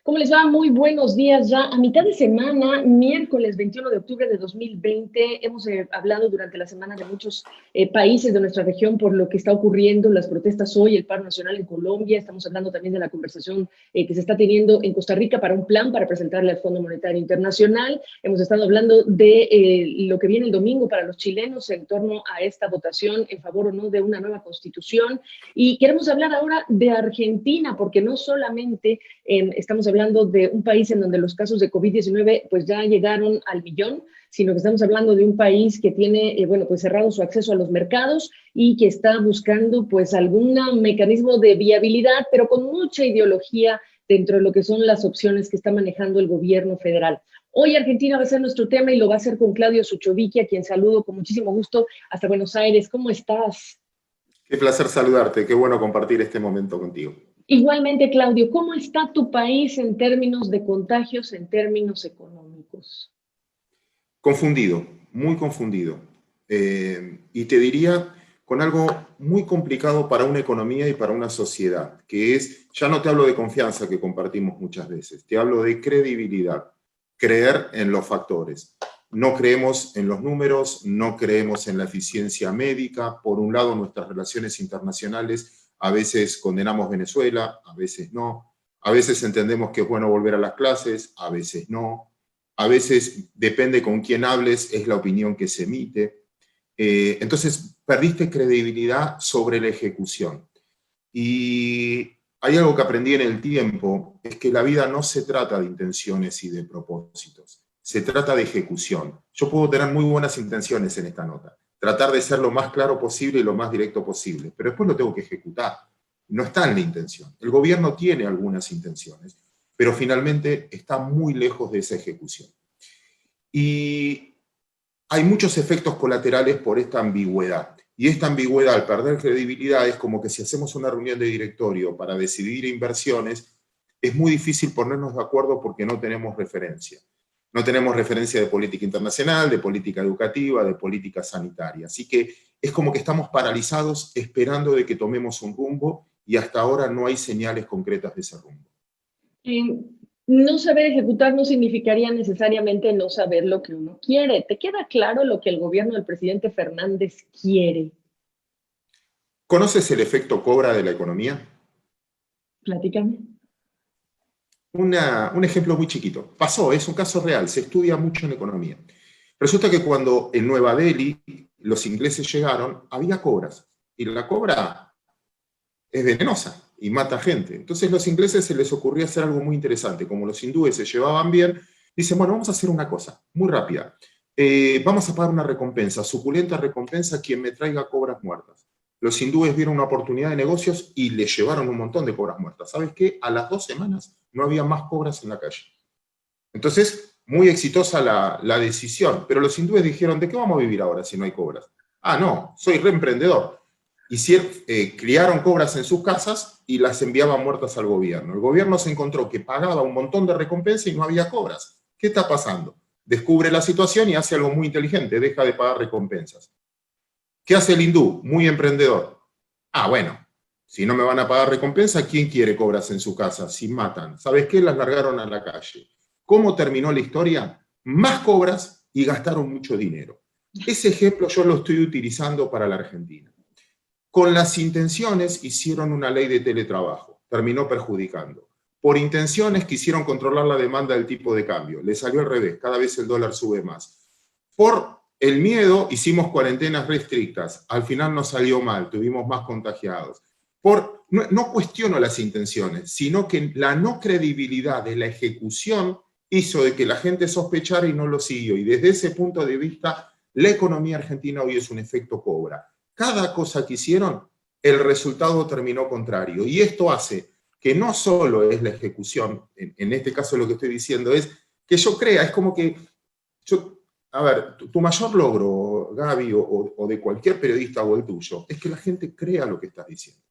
¿Cómo les va? Muy buenos días ya. A mitad de semana, miércoles 21 de octubre de 2020, hemos hablado durante la semana de muchos países de nuestra región por lo que está ocurriendo, las protestas hoy, el paro nacional en Colombia. Estamos hablando también de la conversación que se está teniendo en Costa Rica para un plan para presentarle al Fondo Monetario Internacional. Hemos estado hablando de lo que viene el domingo para los chilenos en torno a esta votación en favor o no de una nueva constitución. Y queremos hablar ahora de Argentina, porque no solamente estamos hablando de un país en donde los casos de COVID-19 pues ya llegaron al millón, sino que estamos hablando de un país que tiene, pues cerrado su acceso a los mercados y que está buscando pues algún mecanismo de viabilidad, pero con mucha ideología dentro de lo que son las opciones que está manejando el gobierno federal. Hoy Argentina va a ser nuestro tema y lo va a hacer con Claudio Suchovicki, a quien saludo con muchísimo gusto hasta Buenos Aires. ¿Cómo estás? Qué placer saludarte, qué bueno compartir este momento contigo. Igualmente, Claudio, ¿cómo está tu país en términos de contagios, en términos económicos? Confundido, muy confundido. Y te diría con algo muy complicado para una economía y para una sociedad, que es, ya no te hablo de confianza que compartimos muchas veces, te hablo de credibilidad, creer en los factores. No creemos en los números, no creemos en la eficiencia médica. Por un lado, nuestras relaciones internacionales, a veces condenamos Venezuela, a veces no. A veces entendemos que es bueno volver a las clases, a veces no. A veces, depende con quién hables, es la opinión que se emite. Entonces, perdiste credibilidad sobre la ejecución. Y hay algo que aprendí en el tiempo, es que la vida no se trata de intenciones y de propósitos, se trata de ejecución. Yo puedo tener muy buenas intenciones en esta nota, tratar de ser lo más claro posible y lo más directo posible, pero después lo tengo que ejecutar. No está en la intención. El gobierno tiene algunas intenciones, pero finalmente está muy lejos de esa ejecución. Y hay muchos efectos colaterales por esta ambigüedad. Y esta ambigüedad, al perder credibilidad, es como que si hacemos una reunión de directorio para decidir inversiones, es muy difícil ponernos de acuerdo porque no tenemos referencia. No tenemos referencia de política internacional, de política educativa, de política sanitaria. Así que es como que estamos paralizados esperando de que tomemos un rumbo y hasta ahora no hay señales concretas de ese rumbo. No saber ejecutar no significaría necesariamente no saber lo que uno quiere. ¿Te queda claro lo que el gobierno del presidente Fernández quiere? ¿Conoces el efecto cobra de la economía? Platícame. Un ejemplo muy chiquito. Pasó, es un caso real, se estudia mucho en economía. Resulta que cuando en Nueva Delhi los ingleses llegaron, había cobras. Y la cobra es venenosa y mata gente. Entonces los ingleses se les ocurrió hacer algo muy interesante. Como los hindúes se llevaban bien, dicen, bueno, vamos a hacer una cosa muy rápida. Vamos a pagar una recompensa, suculenta recompensa a quien me traiga cobras muertas. Los hindúes vieron una oportunidad de negocios y le llevaron un montón de cobras muertas. ¿Sabes qué? A las 2 semanas no había más cobras en la calle. Entonces, muy exitosa la decisión. Pero los hindúes dijeron, ¿de qué vamos a vivir ahora si no hay cobras? Ah, no, soy reemprendedor. Criaron cobras en sus casas y las enviaban muertas al gobierno. El gobierno se encontró que pagaba un montón de recompensa y no había cobras. ¿Qué está pasando? Descubre la situación y hace algo muy inteligente, deja de pagar recompensas. ¿Qué hace el hindú? Muy emprendedor. Ah, bueno, si no me van a pagar recompensa, ¿quién quiere cobras en su casa? Si matan. ¿Sabes qué? Las largaron a la calle. ¿Cómo terminó la historia? Más cobras y gastaron mucho dinero. Ese ejemplo yo lo estoy utilizando para la Argentina. Con las intenciones hicieron una ley de teletrabajo, terminó perjudicando. Por intenciones quisieron controlar la demanda del tipo de cambio, le salió al revés, cada vez el dólar sube más. Por el miedo hicimos cuarentenas restrictas, al final nos salió mal, tuvimos más contagiados. No cuestiono las intenciones, sino que la no credibilidad de la ejecución hizo de que la gente sospechara y no lo siguió. Y desde ese punto de vista, la economía argentina hoy es un efecto cobra. Cada cosa que hicieron, el resultado terminó contrario. Y esto hace que no solo es la ejecución, en este caso lo que estoy diciendo es que yo crea, es como que, a ver, tu mayor logro, Gaby, o de cualquier periodista o el tuyo, es que la gente crea lo que estás diciendo.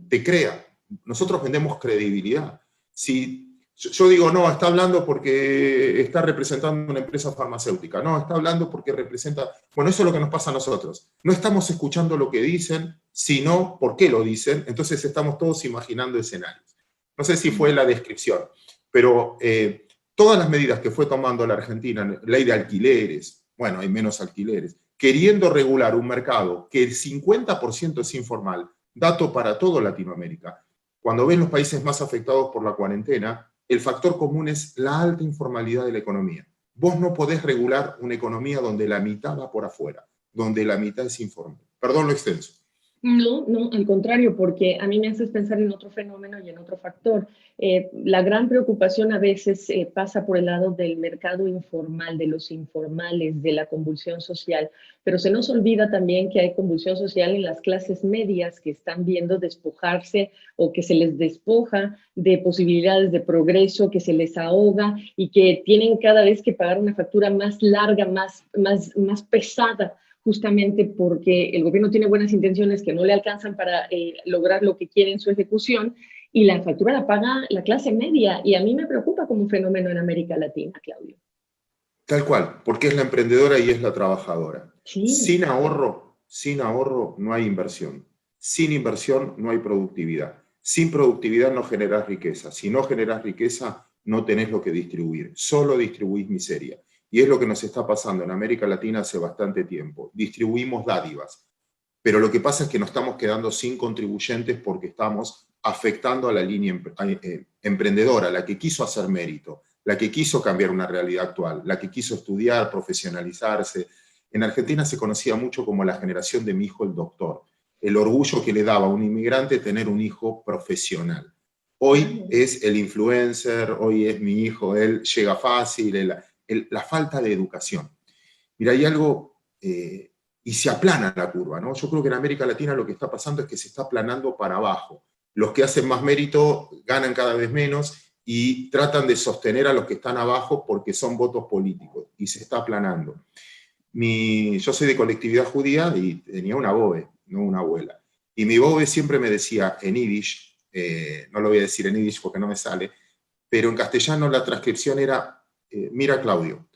Te crea. Nosotros vendemos credibilidad. Si yo digo, no, está hablando porque está representando una empresa farmacéutica, no, está hablando porque representa... Bueno, eso es lo que nos pasa a nosotros. No estamos escuchando lo que dicen, sino por qué lo dicen, entonces estamos todos imaginando escenarios. No sé si fue la descripción. pero todas las medidas que fue tomando la Argentina, ley de alquileres, bueno, hay menos alquileres, queriendo regular un mercado que el 50% es informal, dato para toda Latinoamérica. Cuando ven los países más afectados por la cuarentena, el factor común es la alta informalidad de la economía. Vos no podés regular una economía donde la mitad va por afuera, donde la mitad es informal. Perdón lo extenso. No, no, al contrario, porque a mí me haces pensar en otro fenómeno y en otro factor. La gran preocupación a veces pasa por el lado del mercado informal, de los informales, de la convulsión social, pero se nos olvida también que hay convulsión social en las clases medias que están viendo despojarse o que se les despoja de posibilidades de progreso, que se les ahoga y que tienen cada vez que pagar una factura más larga, más pesada, justamente porque el gobierno tiene buenas intenciones que no le alcanzan para lograr lo que quiere en su ejecución, y la factura la paga la clase media, y a mí me preocupa como un fenómeno en América Latina, Claudio. Tal cual, porque es la emprendedora y es la trabajadora. Sí. Sin ahorro no hay inversión. Sin inversión no hay productividad. Sin productividad no generás riqueza. Si no generás riqueza, no tenés lo que distribuir. Solo distribuís miseria. Y es lo que nos está pasando en América Latina hace bastante tiempo. Distribuimos dádivas, pero lo que pasa es que nos estamos quedando sin contribuyentes porque estamos afectando a la línea emprendedora, la que quiso hacer mérito, la que quiso cambiar una realidad actual, la que quiso estudiar, profesionalizarse. En Argentina se conocía mucho como la generación de mi hijo el doctor, el orgullo que le daba a un inmigrante tener un hijo profesional. Hoy es el influencer, hoy es mi hijo, él llega fácil, la falta de educación. Mira, hay algo, y se aplana la curva, ¿no? Yo creo que en América Latina lo que está pasando es que se está aplanando para abajo. Los que hacen más mérito ganan cada vez menos y tratan de sostener a los que están abajo porque son votos políticos, y se está aplanando. Yo soy de colectividad judía y tenía una bobe, no una abuela. Y mi bobe siempre me decía en yiddish, no lo voy a decir en yiddish porque no me sale, pero en castellano la transcripción era, mira Claudio,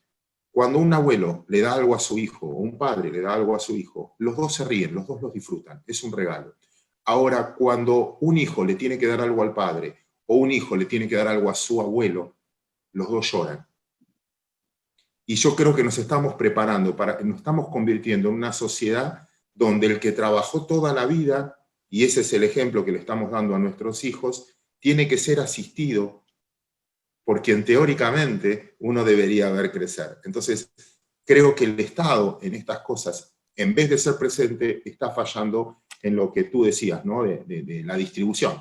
cuando un abuelo le da algo a su hijo, o un padre le da algo a su hijo, los dos se ríen, los dos los disfrutan, es un regalo. Ahora, cuando un hijo le tiene que dar algo al padre, o un hijo le tiene que dar algo a su abuelo, los dos lloran. Y yo creo que nos estamos preparando, nos estamos convirtiendo en una sociedad donde el que trabajó toda la vida, y ese es el ejemplo que le estamos dando a nuestros hijos, tiene que ser asistido por quien teóricamente uno debería ver crecer. Entonces, creo que el Estado en estas cosas, en vez de ser presente, está fallando en lo que tú decías, ¿no? de la distribución.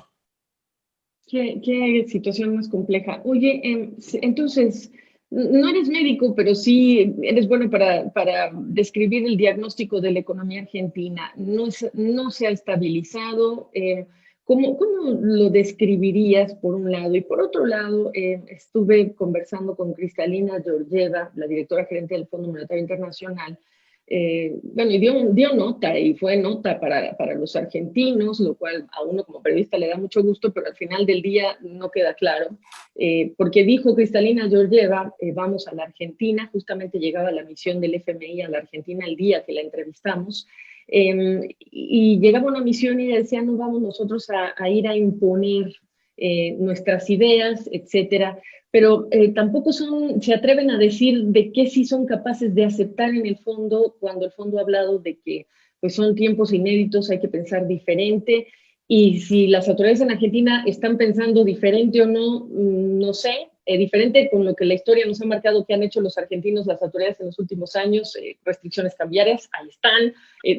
¿Qué situación más compleja? Oye, entonces, no eres médico, pero sí eres bueno para describir el diagnóstico de la economía argentina. No se ha estabilizado. ¿Cómo lo describirías por un lado? Y por otro lado, estuve conversando con Cristalina Georgieva, la directora gerente del Fondo Monetario Internacional. Bueno, y dio nota, y fue nota para los argentinos, lo cual a uno como periodista le da mucho gusto, pero al final del día no queda claro, porque dijo Cristalina Georgieva, vamos a la Argentina, justamente llegaba la misión del FMI a la Argentina el día que la entrevistamos, y llegaba una misión y decía, no vamos nosotros a ir a imponer nuestras ideas, etcétera, pero tampoco se atreven a decir de qué sí son capaces de aceptar en el fondo, cuando el fondo ha hablado de que pues son tiempos inéditos, hay que pensar diferente, y si las autoridades en Argentina están pensando diferente o no, no sé, diferente con lo que la historia nos ha marcado que han hecho los argentinos, las autoridades en los últimos años, restricciones cambiarias, ahí están,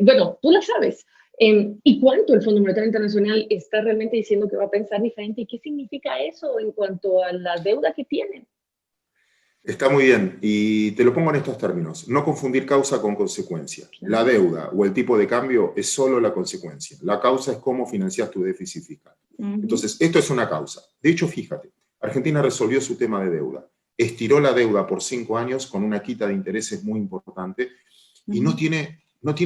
bueno, tú las sabes. ¿Y cuánto el Fondo Monetario Internacional está realmente diciendo que va a pensar diferente? ¿Y qué significa eso en cuanto a la deuda que tienen? Está muy bien, y te lo pongo en estos términos. No confundir causa con consecuencia. La deuda o el tipo de cambio es solo la consecuencia. La causa es cómo financias tu déficit fiscal. Entonces, esto es una causa. De hecho, fíjate, Argentina resolvió su tema de deuda. Estiró la deuda por 5 años con una quita de intereses muy importante y no tiene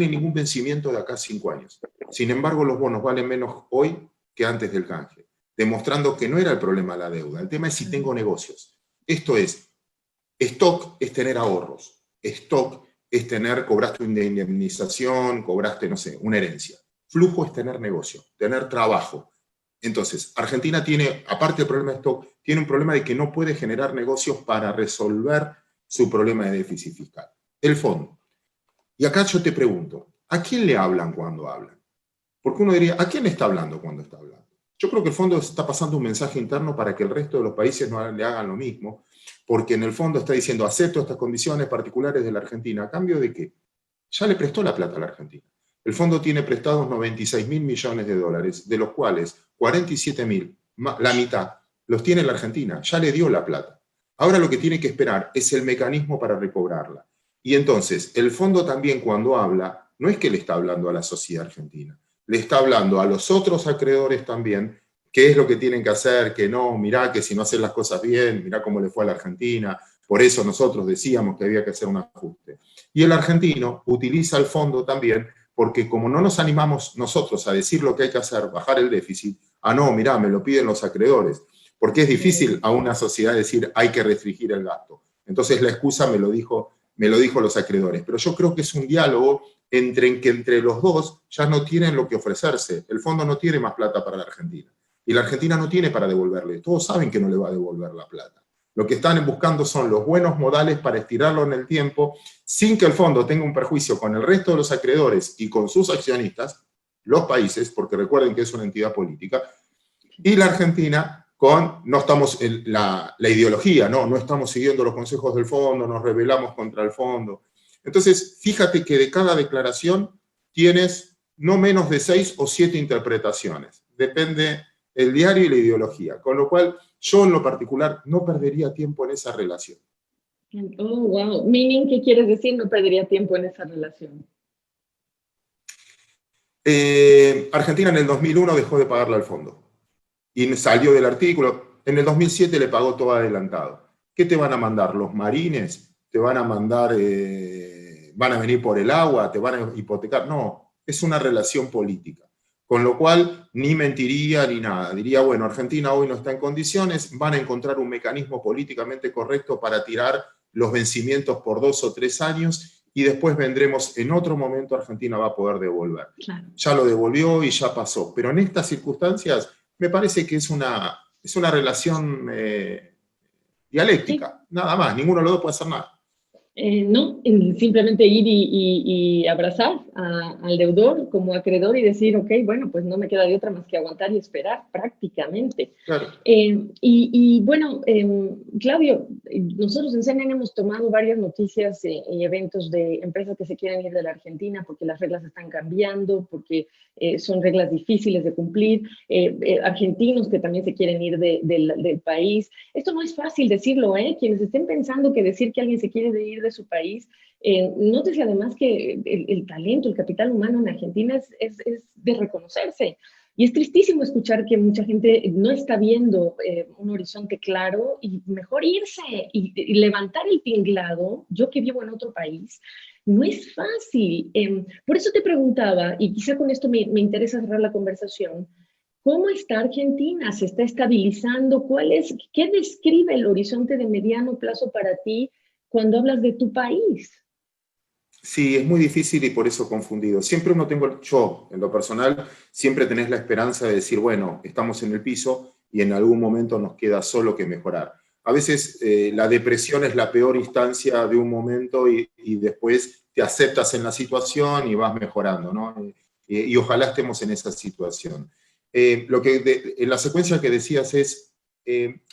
ningún vencimiento de acá a 5 años. Sin embargo, los bonos valen menos hoy que antes del canje, demostrando que no era el problema la deuda. El tema es si tengo negocios. Esto es, stock es tener ahorros. Stock es cobraste una indemnización, cobraste, no sé, una herencia. Flujo es tener negocio, tener trabajo. Entonces, Argentina tiene, aparte del problema de stock, tiene un problema de que no puede generar negocios para resolver su problema de déficit fiscal. El fondo. Y acá yo te pregunto, ¿a quién le hablan cuando hablan? Porque uno diría, ¿a quién le está hablando cuando está hablando? Yo creo que el fondo está pasando un mensaje interno para que el resto de los países no le hagan lo mismo, porque en el fondo está diciendo, acepto estas condiciones particulares de la Argentina, ¿a cambio de qué? Ya le prestó la plata a la Argentina. El fondo tiene prestados 96.000 millones de dólares, de los cuales 47.000, la mitad, los tiene la Argentina, ya le dio la plata. Ahora lo que tiene que esperar es el mecanismo para recobrarla. Y entonces, el fondo también cuando habla, no es que le está hablando a la sociedad argentina, le está hablando a los otros acreedores también, qué es lo que tienen que hacer, que no, mirá que si no hacen las cosas bien, mirá cómo le fue a la Argentina, por eso nosotros decíamos que había que hacer un ajuste. Y el argentino utiliza el fondo también porque como no nos animamos nosotros a decir lo que hay que hacer, bajar el déficit, no, mirá, me lo piden los acreedores, porque es difícil a una sociedad decir hay que restringir el gasto. Entonces la excusa me lo dijo los acreedores. Pero yo creo que es un diálogo en que entre los dos ya no tienen lo que ofrecerse. El fondo no tiene más plata para la Argentina. Y la Argentina no tiene para devolverle. Todos saben que no le va a devolver la plata. Lo que están buscando son los buenos modales para estirarlo en el tiempo sin que el fondo tenga un perjuicio con el resto de los acreedores y con sus accionistas, los países, porque recuerden que es una entidad política, y la Argentina no estamos en la ideología, no estamos siguiendo los consejos del fondo, nos rebelamos contra el fondo. Entonces, fíjate que de cada declaración tienes no menos de 6 o 7 interpretaciones. Depende el diario y la ideología. Con lo cual, yo en lo particular no perdería tiempo en esa relación. Oh, wow. Meaning, ¿qué quieres decir? No perdería tiempo en esa relación. Argentina en el 2001 dejó de pagarle al fondo. Y salió del artículo. En el 2007 le pagó todo adelantado. ¿Qué te van a mandar? ¿Los marines? ¿Te van a mandar, van a venir por el agua? ¿Te van a hipotecar? No, es una relación política. Con lo cual, ni mentiría ni nada. Diría, bueno, Argentina hoy no está en condiciones, van a encontrar un mecanismo políticamente correcto para tirar los vencimientos por 2 o 3 años y después vendremos, en otro momento Argentina va a poder devolver. Claro. Ya lo devolvió y ya pasó. Pero en estas circunstancias, me parece que es una relación dialéctica, sí. Nada más, ninguno de los dos puede hacer nada. No, simplemente ir y abrazar al deudor como acreedor y decir, ok, bueno, pues no me queda de otra más que aguantar y esperar prácticamente. Claro. Bueno, Claudio, nosotros en CNN hemos tomado varias noticias y eventos de empresas que se quieren ir de la Argentina porque las reglas están cambiando, porque son reglas difíciles de cumplir, argentinos que también se quieren ir del país. Esto no es fácil decirlo, quienes estén pensando que decir que alguien se quiere ir de su país, nótese además que el talento, el capital humano en Argentina es de reconocerse. Y es tristísimo escuchar que mucha gente no está viendo un horizonte claro y mejor irse y levantar el tinglado. Yo que vivo en otro país, no es fácil. Por eso te preguntaba, y quizá con esto me interesa cerrar la conversación, ¿cómo está Argentina? ¿Se está estabilizando? ¿Qué describe el horizonte de mediano plazo para ti cuando hablas de tu país? Sí, es muy difícil y por eso confundido. Siempre yo, en lo personal, siempre tenés la esperanza de decir, bueno, estamos en el piso y en algún momento nos queda solo que mejorar. A veces la depresión es la peor instancia de un momento y después te aceptas en la situación y vas mejorando, ¿no? Y ojalá estemos en esa situación. En la secuencia que decías es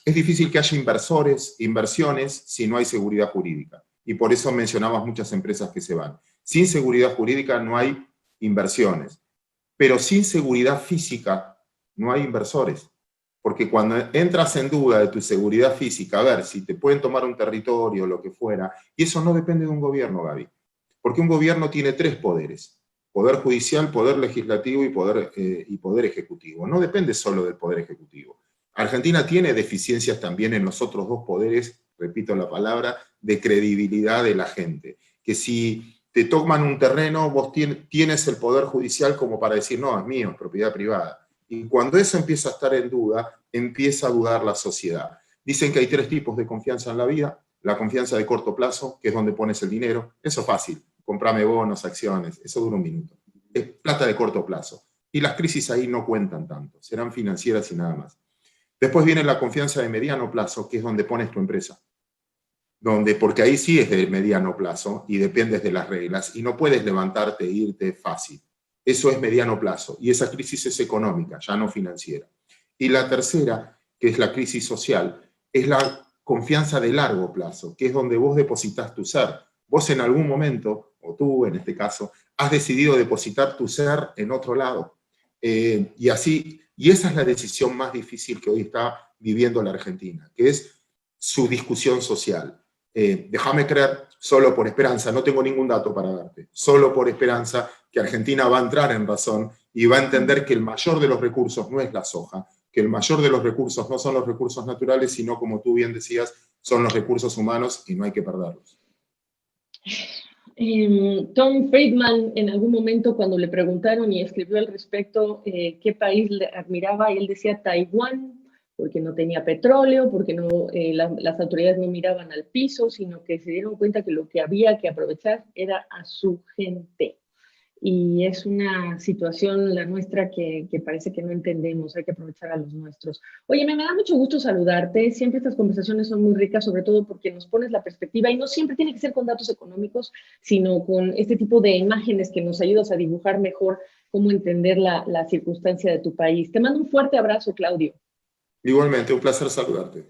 difícil que haya inversiones si no hay seguridad jurídica. Y por eso mencionabas muchas empresas que se van. Sin seguridad jurídica no hay inversiones, pero sin seguridad física no hay inversores. Porque cuando entras en duda de tu seguridad física, a ver, si te pueden tomar un territorio o lo que fuera, y eso no depende de un gobierno, Gaby. Porque un gobierno tiene 3 poderes: poder judicial, poder legislativo y poder ejecutivo. No depende solo del poder ejecutivo. Argentina tiene deficiencias también en los otros 2 poderes, repito la palabra, de credibilidad de la gente. Que si te toman un terreno, vos tienes el poder judicial como para decir, no, es mío, es propiedad privada. Y cuando eso empieza a estar en duda, empieza a dudar la sociedad. Dicen que hay 3 tipos de confianza en la vida. La confianza de corto plazo, que es donde pones el dinero. Eso es fácil. Comprame bonos, acciones. Eso dura un minuto. Es plata de corto plazo. Y las crisis ahí no cuentan tanto, serán financieras y nada más. Después viene la confianza de mediano plazo, que es donde pones tu empresa. Porque ahí sí es de mediano plazo y dependes de las reglas y no puedes levantarte e irte fácil. Eso es mediano plazo y esa crisis es económica, ya no financiera. Y la tercera, que es la crisis social, es la confianza de largo plazo, que es donde vos depositas tu ser. Vos en algún momento, o tú en este caso, has decidido depositar tu ser en otro lado. Y esa es la decisión más difícil que hoy está viviendo la Argentina, que es su discusión social. Déjame creer, solo por esperanza, no tengo ningún dato para darte, solo por esperanza que Argentina va a entrar en razón y va a entender que el mayor de los recursos no es la soja, que el mayor de los recursos no son los recursos naturales, sino, como tú bien decías, son los recursos humanos y no hay que perderlos. Tom Friedman, en algún momento cuando le preguntaron y escribió al respecto qué país le admiraba, y él decía Taiwán, porque no tenía petróleo, porque las autoridades no miraban al piso, sino que se dieron cuenta que lo que había que aprovechar era a su gente. Y es una situación la nuestra que parece que no entendemos, hay que aprovechar a los nuestros. Oye, me da mucho gusto saludarte, siempre estas conversaciones son muy ricas, sobre todo porque nos pones la perspectiva, y no siempre tiene que ser con datos económicos, sino con este tipo de imágenes que nos ayudas a dibujar mejor cómo entender la circunstancia de tu país. Te mando un fuerte abrazo, Claudio. Igualmente, un placer saludarte.